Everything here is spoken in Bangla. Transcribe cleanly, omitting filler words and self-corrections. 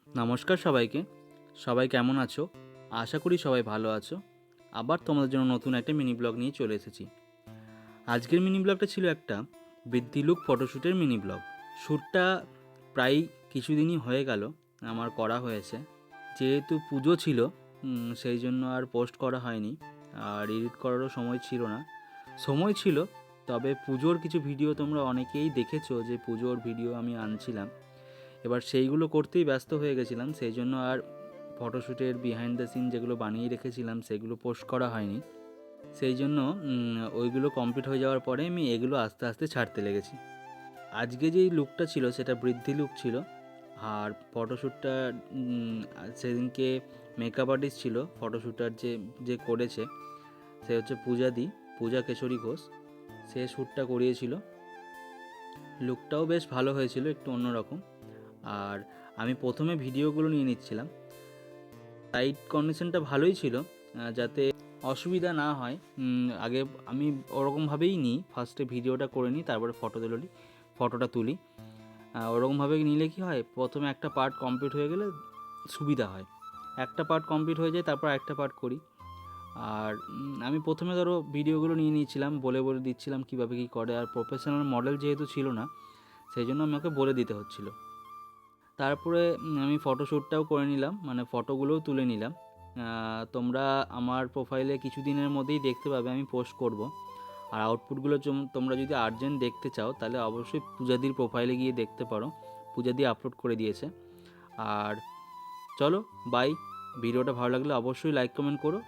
নমস্কার সবাইকে। সবাই কেমন আছো? আশা করি সবাই ভালো আছো। আবার তোমাদের জন্য নতুন একটা মিনি ব্লগ নিয়ে চলে এসেছি। আজকের মিনি ব্লগটা ছিল একটা বৃদ্ধি লুক ফটোশ্যুটের মিনি ব্লগ। শ্যুটটা প্রায় কিছুদিনই হয়ে গেল আমার করা হয়েছে। যেহেতু পুজো ছিল সেই জন্য আর পোস্ট করা হয়নি, আর এডিট করারও সময় ছিল না। সময় ছিল, তবে পুজোর কিছু ভিডিও তোমরা অনেকেই দেখেছো যে পুজোর ভিডিও আমি আনছিলাম। এবার সেইগুলো করতেই ব্যস্ত হয়ে গেছিলাম, সেই জন্য আর ফটোশ্যুটের বিহাইন্ড দ্য সিন যেগুলো বানিয়ে রেখেছিলাম সেগুলো পোস্ট করা হয়নি। সেই জন্য ওইগুলো কমপ্লিট হয়ে যাওয়ার পরে আমি এগুলো আস্তে আস্তে ছাড়তে লেগেছি। আজকে যেই লুকটা ছিল সেটা বৃদ্ধি লুক ছিল। আর ফটোশ্যুটটা সেদিনকে মেকআপ আর্টিস্ট ছিল ফটোশ্যুটার যে যে করেছে, সে হচ্ছে পূজা কেশরী ঘোষ। সে শ্যুটটা করিয়েছিল। লুকটাও বেশ ভালো হয়েছিল, একটু অন্যরকম। আর আমি প্রথমে ভিডিওগুলো নিয়ে নিচ্ছিলাম। লাইট কন্ডিশনটা ভালোই ছিল, যাতে অসুবিধা না হয়। আগে আমি ওরকমভাবেই নিই, ফার্স্টে ভিডিওটা করে নিই, তারপরে ফটোটা তুলি। ওরকমভাবে নিলে কি হয়, প্রথমে একটা পার্ট কমপ্লিট হয়ে গেলে সুবিধা হয়। একটা পার্ট কমপ্লিট হয়ে যায়, তারপর একটা পার্ট করি। আর আমি প্রথমে ধরো ভিডিওগুলো নিয়ে নিয়েছিলাম, বলে বলে দিচ্ছিলাম কীভাবে কী করে। আর প্রফেশনাল মডেল যেহেতু ছিল না, সেই জন্য আমাকে বলে দিতে হচ্ছিলো। তারপরে আমি ফটোশ্যুটটাও করে নিলাম, মানে ফটোগুলোও তুলে নিলাম। তোমরা আমার প্রোফাইলে কিছুদিনের মধ্যেই দেখতে পাবে, আমি পোস্ট করব। আর আউটপুটগুলো তোমরা যদি আর্জেন্ট দেখতে চাও তাহলে অবশ্যই পূজাদির প্রোফাইলে গিয়ে দেখতে পারো, পূজাদি আপলোড করে দিয়েছে। আর চলো বাই। ভিডিওটা ভালো লাগলে অবশ্যই লাইক কমেন্ট করো।